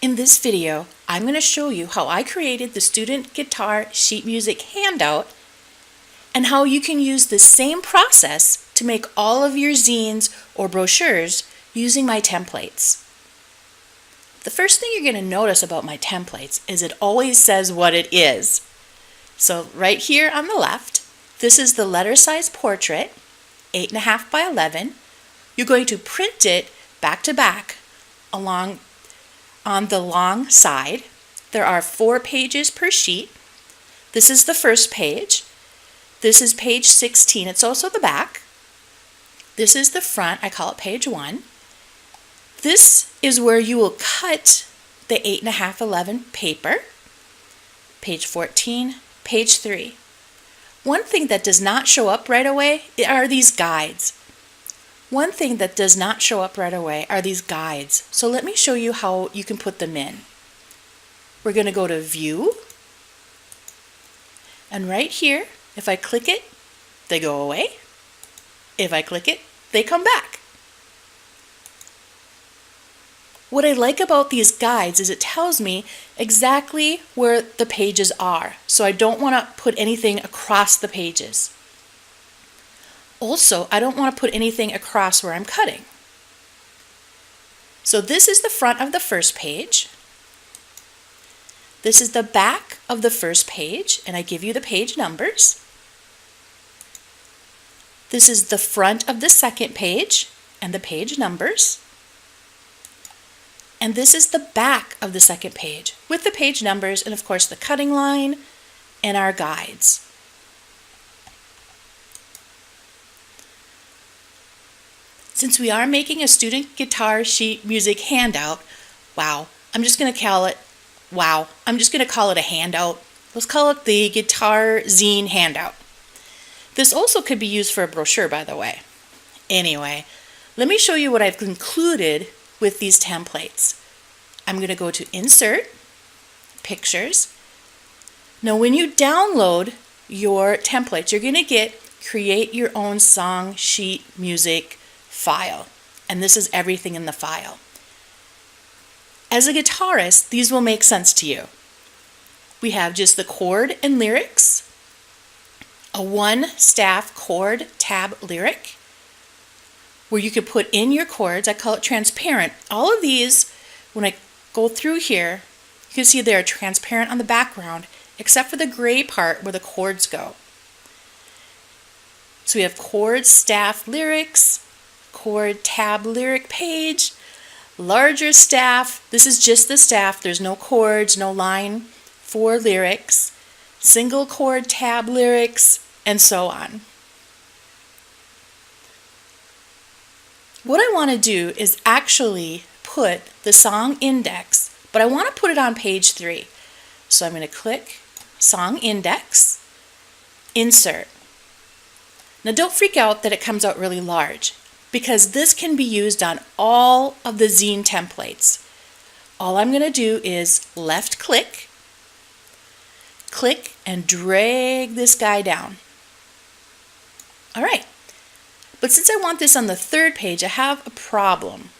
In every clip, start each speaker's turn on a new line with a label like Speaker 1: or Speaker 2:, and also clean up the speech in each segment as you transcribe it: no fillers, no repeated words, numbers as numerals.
Speaker 1: In this video, I'm going to show you how I created the student guitar sheet music handout and how you can use the same process to make all of your zines or brochures using my templates. The first thing you're going to notice about my templates is it always says what it is. So right here on the left, this is the letter size portrait, 8.5 by 11. You're going to print it back to back along on the long side. There are 4 pages per sheet. This is the first page. This is page 16. It's also the back. This is the front. I call it page 1. This is where you will cut the 8.5/11 paper. Page 14, page 3. One thing that does not show up right away are these guides. So let me show you how you can put them in. We're going to go to View, and right here, if I click it, they go away. If I click it, they come back. What I like about these guides is it tells me exactly where the pages are, so I don't want to put anything across the pages. Also, I don't want to put anything across where I'm cutting. So this is the front of the first page. This is the back of the first page, and I give you the page numbers. This is the front of the second page and the page numbers. And this is the back of the second page with the page numbers and, of course, the cutting line and our guides. Since we are making a student guitar sheet music handout, I'm just going to call it a handout. Let's call it the Guitar Zine handout. This also could be used for a brochure, by the way. Anyway, let me show you what I've included with these templates. I'm going to go to Insert, Pictures. Now when you download your templates, you're going to get Create Your Own Song Sheet Music file. And this is everything in the file. As a guitarist, these will make sense to you. We have just the chord and lyrics, a 1-staff chord tab lyric, where you can put in your chords. I call it transparent. All of these, when I go through here, you can see they're transparent on the background, except for the gray part where the chords go. So we have chord staff lyrics, chord tab lyric page, larger staff. This is just the staff. There's no chords, no line for lyrics, single chord tab lyrics, and so on. What I want to do is actually put the song index, but I want to put it on page 3. So I'm going to click Song Index, Insert. Now don't freak out that it comes out really large, because this can be used on all of the zine templates. All I'm going to do is left click, and drag this guy down. All right. But since I want this on the third page, I have a problem.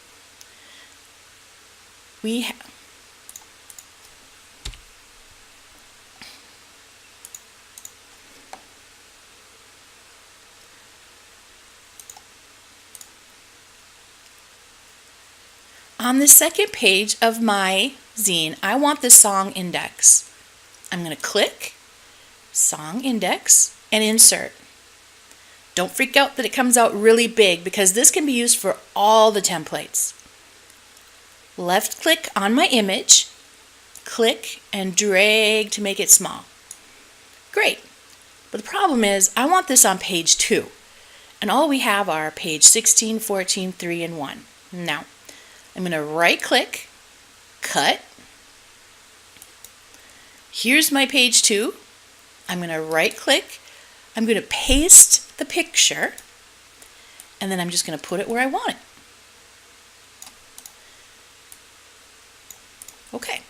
Speaker 1: On the second page of my zine, I want the song index. I'm going to click Song Index and Insert. Don't freak out that it comes out really big, because this can be used for all the templates. Left click on my image, click and drag to make it small. Great. But the problem is I want this on page 2. And all we have are page 16, 14, 3, and 1. Now, I'm going to right click, cut. Here's my page 2. I'm going to right click. I'm going to paste the picture, and then I'm just going to put it where I want it. Okay.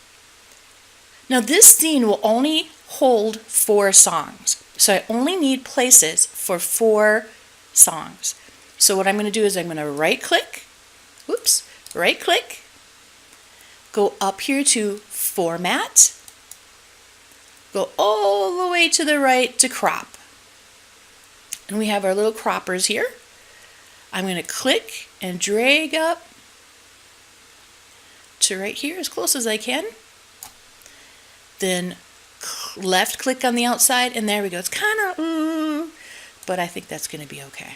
Speaker 1: Now this zine will only hold 4 songs, so I only need places for 4 songs. So what I'm going to do is I'm going to right click, go up here to Format, go all the way to the right to Crop. And we have our little croppers here. I'm going to click and drag up to right here as close as I can. Then left click on the outside, and there we go. It's kind of, but I think that's going to be okay.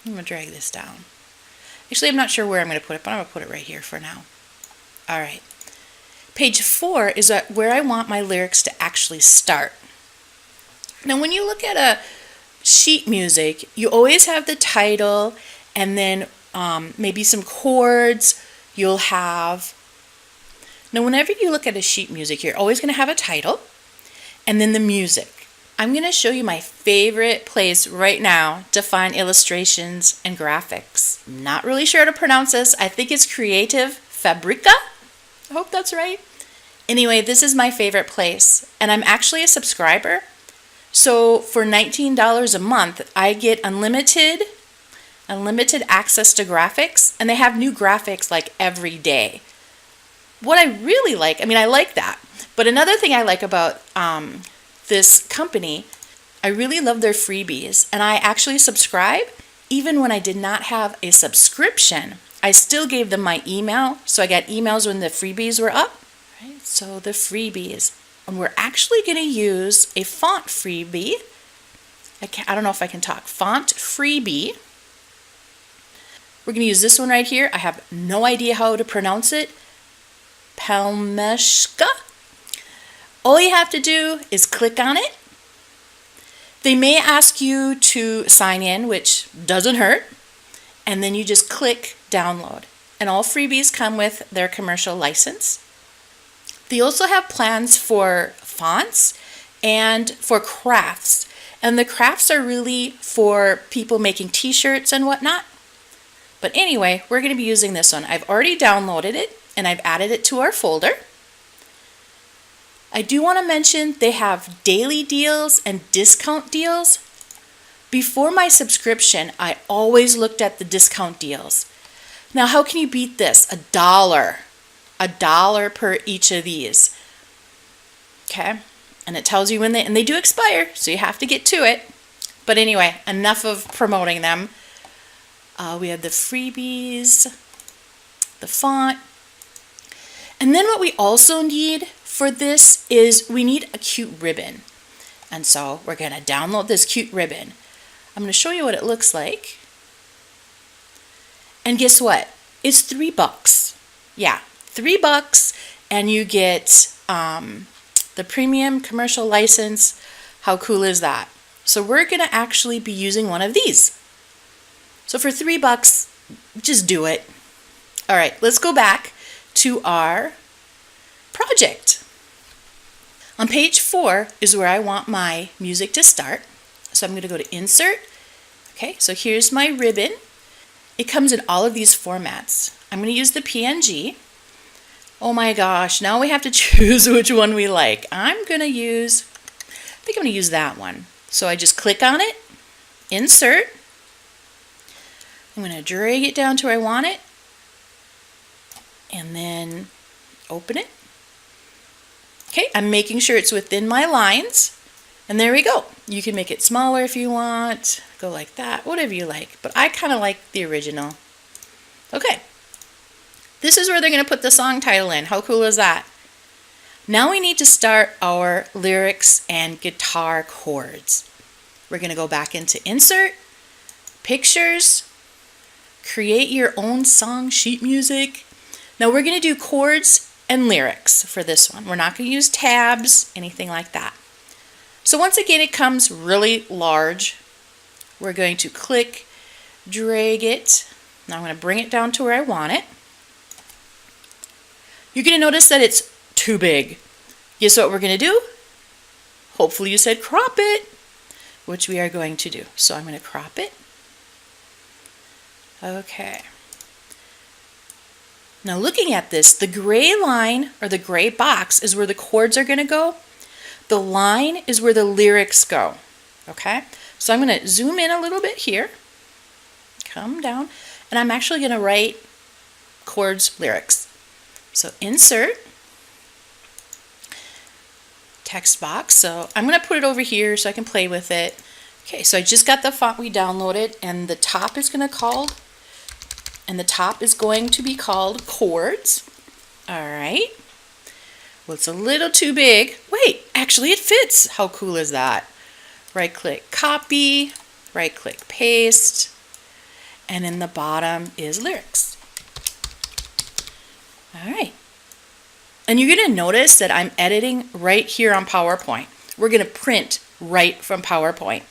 Speaker 1: I'm going to drag this down. Actually, I'm not sure where I'm going to put it, but I'm going to put it right here for now. All right. Page 4 is where I want my lyrics to actually start. Now, when you look at a sheet music, you always have the title and then maybe some chords. You'll have, now whenever you look at a sheet music, you're always going to have a title and then the music. I'm going to show you my favorite place right now to find illustrations and graphics. I'm not really sure how to pronounce this. I think it's Creative Fabrica. I hope that's right. Anyway, this is my favorite place, and I'm actually a subscriber. So for $19 a month, I get unlimited access to graphics, and they have new graphics like every day. What I really like, I like that, but another thing I like about this company, I really love their freebies, and I actually subscribe even when I did not have a subscription. I still gave them my email, so I got emails when the freebies were up. Right? So the freebies. And we're actually going to use a font freebie. I don't know if I can talk. Font freebie. We're going to use this one right here. I have no idea how to pronounce it. Palmeshka. All you have to do is click on it. They may ask you to sign in, which doesn't hurt. And then you just click download. And all freebies come with their commercial license. They also have plans for fonts and for crafts. And the crafts are really for people making t-shirts and whatnot. But anyway, we're going to be using this one. I've already downloaded it and I've added it to our folder. I do want to mention they have daily deals and discount deals. Before my subscription, I always looked at the discount deals. Now, how can you beat this? $1 per each of these. Okay, and it tells you when they do expire, so you have to get to it. But anyway, enough of promoting them. We have the freebies, the font, and then what we also need for this is we need a cute ribbon. And so we're going to download this cute ribbon. I'm going to show you what it looks like. And guess what? It's $3. Yeah, $3, and you get the premium commercial license. How cool is that? So we're going to actually be using one of these. So for $3, just do it. All right, let's go back to our project. On page 4 is where I want my music to start. So I'm going to go to Insert. Okay, so here's my ribbon. It comes in all of these formats. I'm going to use the PNG. Oh my gosh, now we have to choose which one we like. I think I'm going to use that one. So I just click on it, Insert. I'm going to drag it down to where I want it, and then open it. Okay, I'm making sure it's within my lines. And there we go. You can make it smaller if you want, go like that, whatever you like. But I kind of like the original. Okay, this is where they're going to put the song title in. How cool is that? Now we need to start our lyrics and guitar chords. We're going to go back into Insert, Pictures, Create Your Own Song Sheet Music. Now we're going to do chords and lyrics for this one. We're not going to use tabs, anything like that. So once again, it comes really large. We're going to click, drag it. Now I'm going to bring it down to where I want it. You're going to notice that it's too big. Guess what we're going to do? Hopefully you said crop it, which we are going to do. So I'm going to crop it. Okay. Now looking at this, the gray line or the gray box is where the chords are going to go. The line is where the lyrics go. Okay, so I'm going to zoom in a little bit here, come down, and I'm actually going to write chords, lyrics. So insert, text box. So I'm going to put it over here so I can play with it. Okay, so I just got the font we downloaded, and the top is going to be called chords. All right. Well, it's a little too big. Wait, actually it fits. How cool is that? Right click, copy, right click, paste, and in the bottom is lyrics. All right. And you're going to notice that I'm editing right here on PowerPoint. We're going to print right from PowerPoint.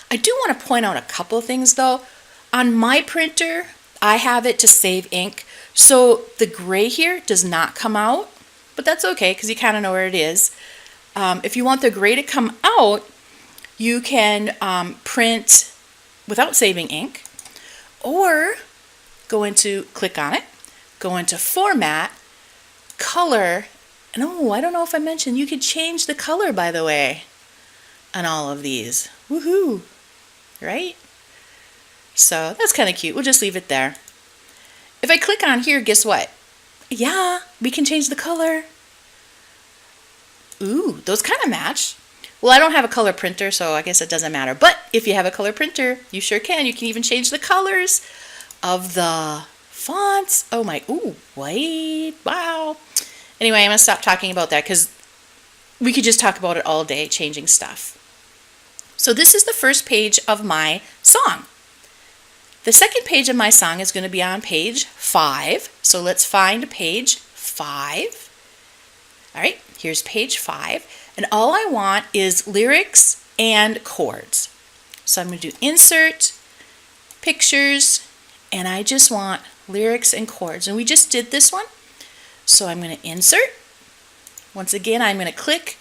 Speaker 1: I do want to point out a couple things though. On my printer, I have it to save ink, so the gray here does not come out, but that's okay because you kind of know where it is. If you want the gray to come out, you can print without saving ink, or click on it, go into Format, Color, and I don't know if I mentioned, you could change the color, by the way, on all of these. Woohoo! Right? So that's kind of cute. We'll just leave it there. If I click on here, guess what? Yeah, we can change the color. Ooh, those kind of match. Well, I don't have a color printer, so I guess it doesn't matter. But if you have a color printer, you sure can. You can even change the colors of the fonts. Oh my, ooh, wait, wow. Anyway, I'm going to stop talking about that because we could just talk about it all day, changing stuff. So this is the first page of my song. The second page of my song is going to be on page 5. So let's find page 5. All right, here's page 5. And all I want is lyrics and chords. So I'm going to do insert, pictures, and I just want lyrics and chords. And we just did this one. So I'm going to insert. Once again, I'm going to click,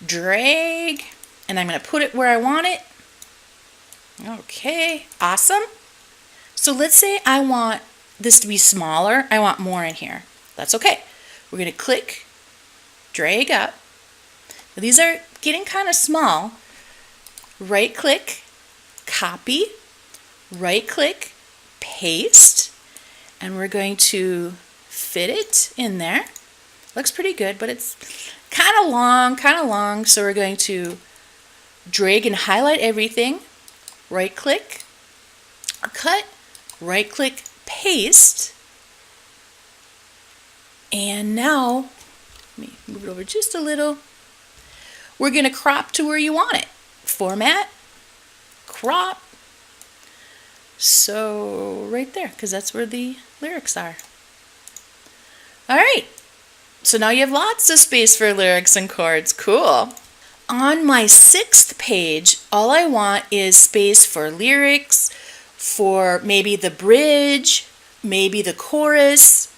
Speaker 1: drag, and I'm going to put it where I want it. Okay, awesome. So let's say I want this to be smaller. I want more in here. That's okay. We're going to click, drag up. Now, these are getting kind of small. Right click, copy, right click, paste, and we're going to fit it in there. Looks pretty good, but it's kind of long, so we're going to drag and highlight everything, right click, cut, right click, paste, and now, let me move it over just a little. We're going to crop to where you want it. Format, crop, so right there, because that's where the lyrics are. All right, so now you have lots of space for lyrics and chords. Cool. On my 6th page, all I want is space for lyrics, for maybe the bridge, maybe the chorus.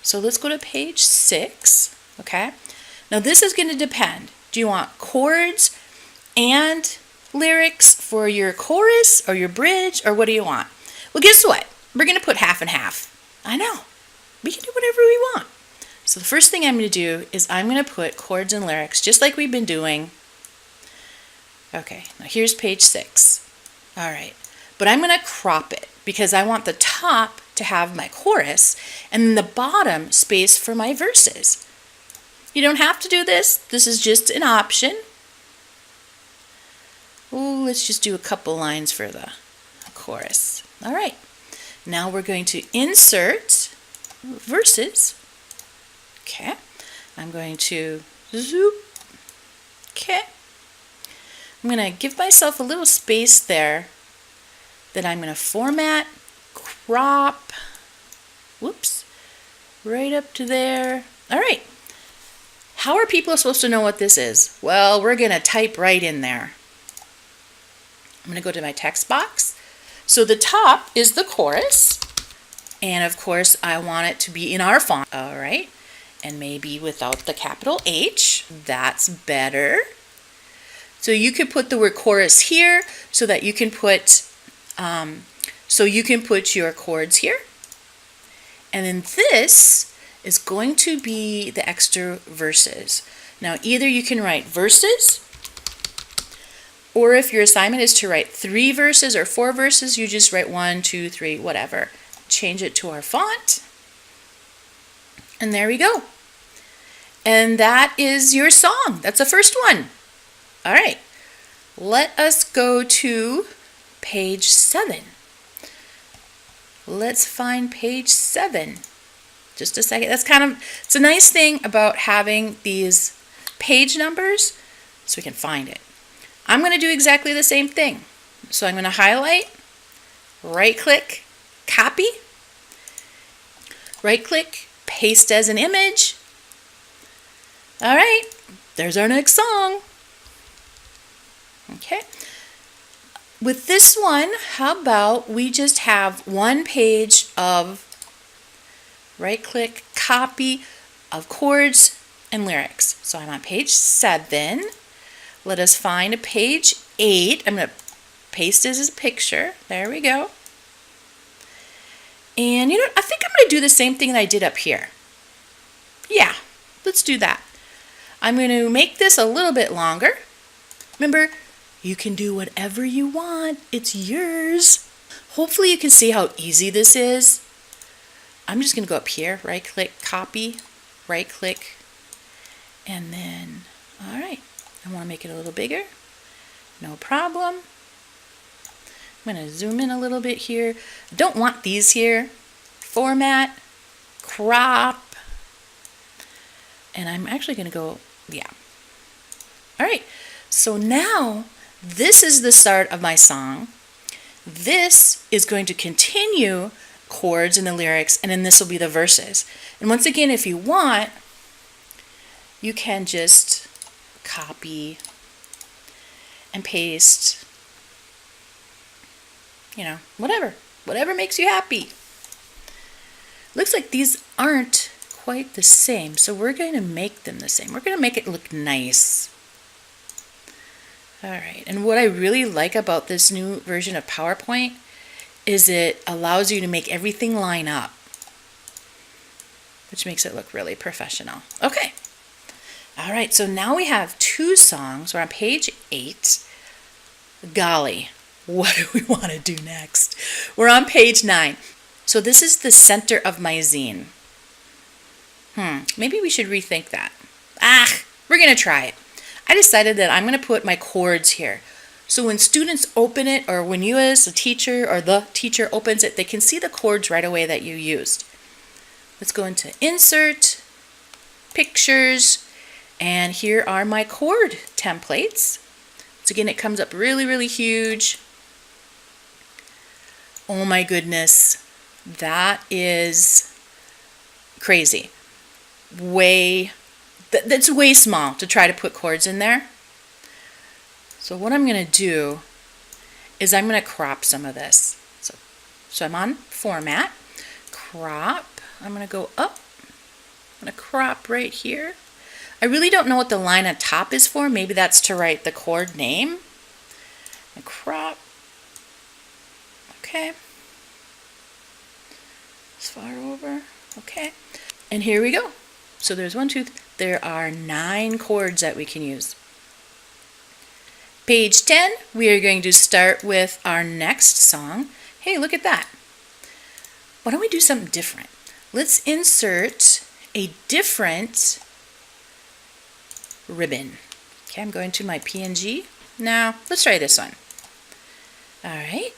Speaker 1: So let's go to page 6, okay? Now this is going to depend. Do you want chords and lyrics for your chorus or your bridge, or what do you want? Well, guess what? We're going to put half and half. I know. We can do whatever we want. So the first thing I'm going to do is I'm going to put chords and lyrics just like we've been doing. Okay, now here's page 6. All right, but I'm going to crop it because I want the top to have my chorus and then the bottom space for my verses. You don't have to do this. This is just an option. Ooh, let's just do a couple lines for the chorus. All right, now we're going to insert verses. Okay, I'm going to zoop. Okay, I'm going to give myself a little space there. Then I'm going to format, crop, whoops, right up to there. All right, how are people supposed to know what this is? Well, we're going to type right in there. I'm going to go to my text box. So the top is the chorus, and of course I want it to be in our font. All right, and maybe without the capital H. That's better. So you could put the word chorus here so that you can put your chords here. And then this is going to be the extra verses. Now either you can write verses, or if your assignment is to write 3 verses or 4 verses, you just write 1, 2, 3, whatever. Change it to our font. And there we go. And that is your song. That's the first one. All right. Let us go to page 7. Let's find page 7. Just a second. It's a nice thing about having these page numbers so we can find it. I'm going to do exactly the same thing. So I'm going to highlight, right click, copy, right click, paste as an image. All right, there's our next song. Okay. With this one, how about we just have one page of right click, copy of chords and lyrics. So I'm on page 7. Let us find a page 8. I'm going to paste this as a picture. There we go. And you know what? I think I'm going to do the same thing that I did up here. Yeah, let's do that. I'm going to make this a little bit longer. Remember, you can do whatever you want. It's yours. Hopefully you can see how easy this is. I'm just going to go up here, right click, copy, right click, and then, all right, I want to make it a little bigger. No problem. I'm going to zoom in a little bit here. Don't want these here. Format, crop, and I'm actually going to go, yeah. All right, so now this is the start of my song. This is going to continue chords and the lyrics, and then this will be the verses. And once again, if you want, you can just copy and paste, you know, whatever makes you happy. Looks like these aren't quite the same, so we're going to make them the same. We're going to make it look nice. All right, and what I really like about this new version of PowerPoint is it allows you to make everything line up, which makes it look really professional. Okay. All right, so now we have 2 songs. We're on page 8. Golly, what do we want to do next? We're on page 9. So this is the center of my zine. Maybe we should rethink that. We're going to try it. I decided that I'm going to put my chords here. So when students open it, or when you as a teacher or the teacher opens it, they can see the chords right away that you used. Let's go into Insert, Pictures, and here are my chord templates. So again, it comes up really, really huge. Oh my goodness, that is crazy. That's way small to try to put chords in there. So what I'm going to do is I'm going to crop some of this. So I'm on Format, Crop. I'm going to go up. I'm going to crop right here. I really don't know what the line on top is for. Maybe that's to write the chord name. And crop. Okay. As far over. Okay. And here we go. So there's 1, 2, there are 9 chords that we can use. Page 10, we are going to start with our next song. Hey, look at that. Why don't we do something different? Let's insert a different ribbon. Okay, I'm going to my PNG. Now, let's try this one. All right,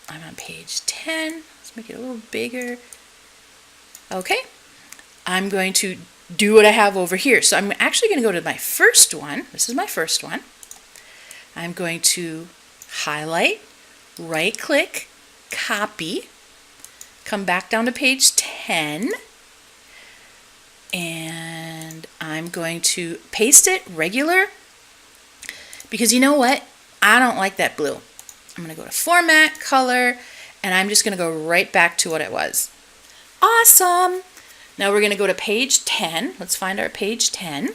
Speaker 1: I'm on page 10. Let's make it a little bigger. Okay, I'm going to do what I have over here. So I'm actually going to go to my first one. This is my first one. I'm going to highlight, right click, copy, come back down to page 10, and I'm going to paste it regular, because you know what? I don't like that blue. I'm going to go to Format, Color, and I'm just going to go right back to what it was. Awesome! Now we're going to go to page 10. Let's find our page 10.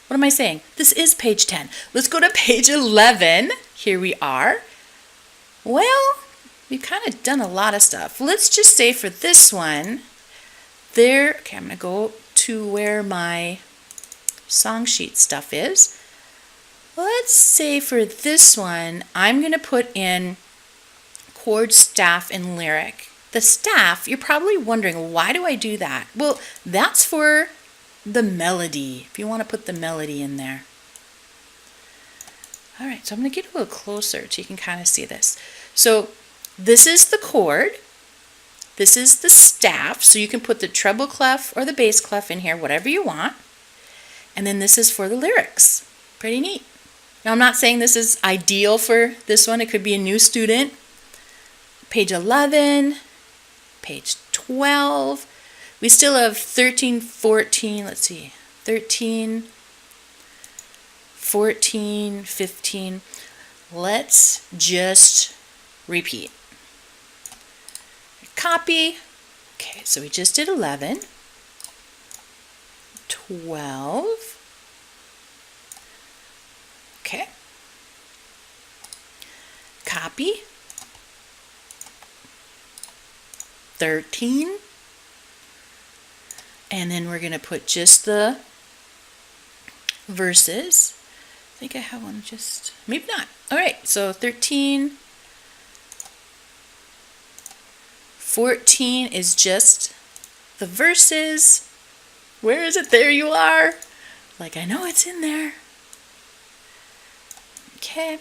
Speaker 1: What am I saying? This is page 10. Let's go to page 11. Here we are. Well, we've kind of done a lot of stuff. Let's just say for this one, okay, I'm going to go to where my song sheet stuff is. Let's say for this one, I'm going to put in chord, staff, and lyric. the staff, you're probably wondering, why do I do that? Well, that's for the melody, if you want to put the melody in there. All right, so I'm going to get a little closer so you can kind of see this. So this is the chord. This is the staff, so you can put the treble clef or the bass clef in here, whatever you want. And then this is for the lyrics. Pretty neat. Now, I'm not saying this is ideal for this one. It could be a new student. Page 11, page 12. We still have 13, 14, let's see, 13, 14, 15. Let's just repeat. Copy. Okay, so we just did 11, 12. Okay. Copy. 13. And then we're going to put just the verses. I think I have one just, maybe not. All right, so 13. 14 is just the verses. Where is it? There you are. Like, I know it's in there. Okay.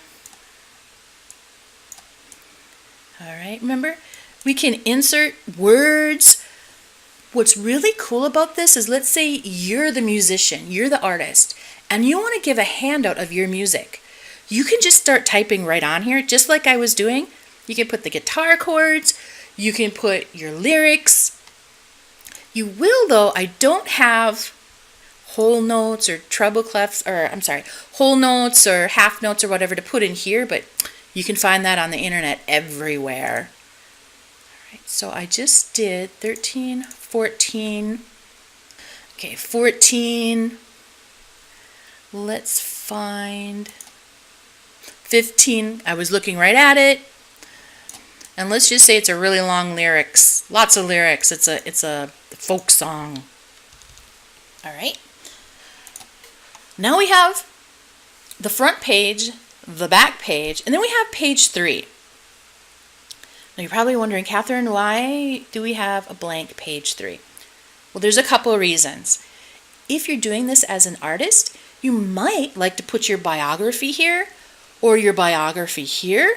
Speaker 1: All right, remember, we can insert words. What's really cool about this is, let's say you're the musician, you're the artist, and you want to give a handout of your music. You can just start typing right on here, just like I was doing. You can put the guitar chords, you can put your lyrics. You will, though, I don't have whole notes or treble clefs, or I'm sorry, whole notes or half notes or whatever to put in here, but you can find that on the internet everywhere. All right, so I just did 13, 14. Okay, 14. Let's find 15. I was looking right at it. And let's just say it's a really long lyrics. Lots of lyrics. It's a folk song. All right. Now we have the front page, the back page, and then we have page 3. Now you're probably wondering, Catherine, why do we have a blank page 3? Well, there's a couple of reasons. If you're doing this as an artist, you might like to put your biography here or your biography here.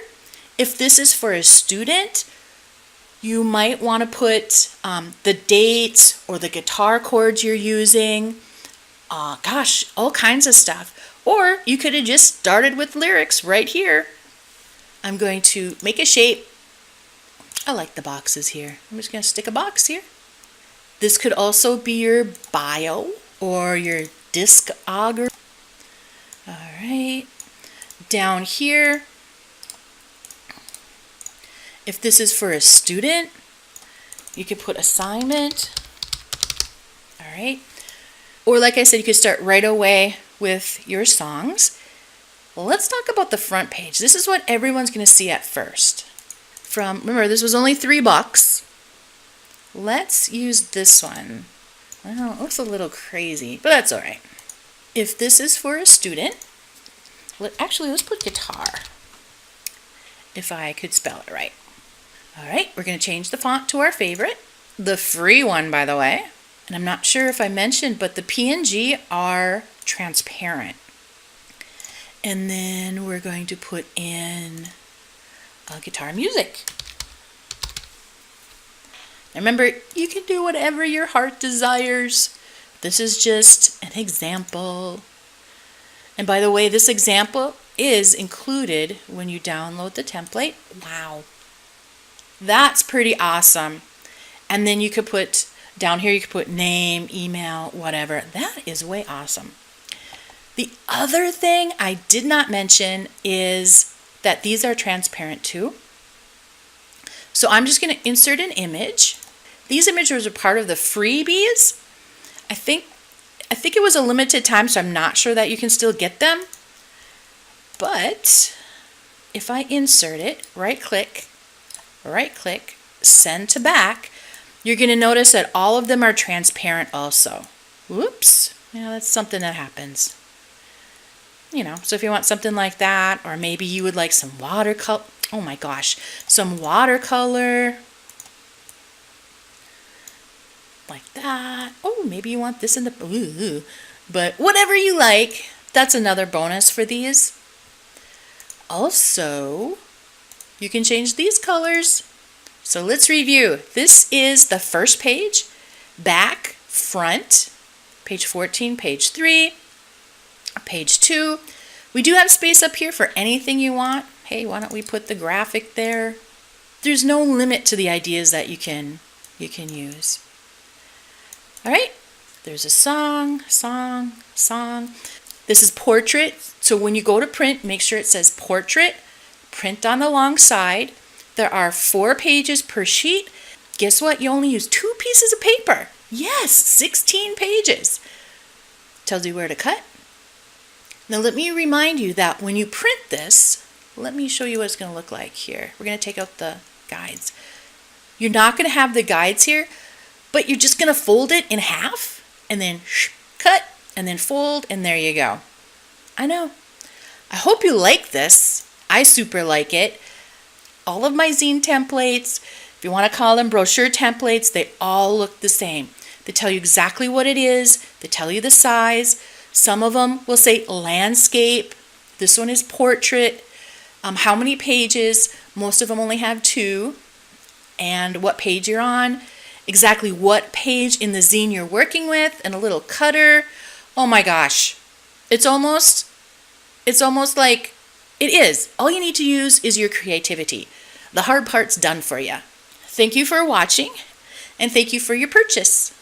Speaker 1: If this is for a student, you might want to put the dates or the guitar chords you're using. Gosh, all kinds of stuff. Or you could have just started with lyrics right here. I'm going to make a shape. I like the boxes here. I'm just going to stick a box here. This could also be your bio or your discography. All right. Down here, if this is for a student, you could put assignment. All right. Or like I said, you could start right away with your songs. Well, let's talk about the front page. This is what everyone's going to see at first. Remember, this was only $3. Let's use this one. Well, it looks a little crazy, but that's all right. If this is for a student, let's put guitar, if I could spell it right. All right, we're going to change the font to our favorite, the free one, by the way. And I'm not sure if I mentioned, but the PNG are transparent. And then we're going to put in guitar music. Remember, you can do whatever your heart desires. This is just an example. And by the way, this example is included when you download the template. Wow. That's pretty awesome. And then you could put, down here you could put name, email, whatever. That is way awesome. The other thing I did not mention is that these are transparent too. So I'm just going to insert an image. These images are part of the freebies. I think it was a limited time, so I'm not sure that you can still get them. But if I insert it, right click, send to back, you're going to notice that all of them are transparent also. Whoops. Yeah, that's something that happens. You know, so if you want something like that, or maybe you would like some watercolor. Oh my gosh, some watercolor. like that. Oh, maybe you want this in the, ooh, but whatever you like. That's another bonus for these. Also, you can change these colors. So let's review. This is the first page, back, front, page 14, page 3, page 2. We do have space up here for anything you want. Hey, why don't we put the graphic there? There's no limit to the ideas that you can use. All right, there's a song. This is portrait. So when you go to print, make sure it says portrait. Print on the long side. There are 4 pages per sheet. Guess what? You only use 2 pieces of paper. Yes, 16 pages. Tells you where to cut. Now let me remind you that when you print this, let me show you what it's going to look like here. We're going to take out the guides. You're not going to have the guides here, but you're just going to fold it in half and then cut and then fold, and there you go. I know. I hope you like this. I super like it. All of my zine templates, if you want to call them brochure templates, they all look the same. They tell you exactly what it is. They tell you the size. Some of them will say landscape. This one is portrait. How many pages? Most of them only have 2. And what page you're on. Exactly what page in the zine you're working with. And a little cutter. Oh my gosh. It's almost like it is. All you need to use is your creativity. The hard part's done for you. Thank you for watching, and thank you for your purchase.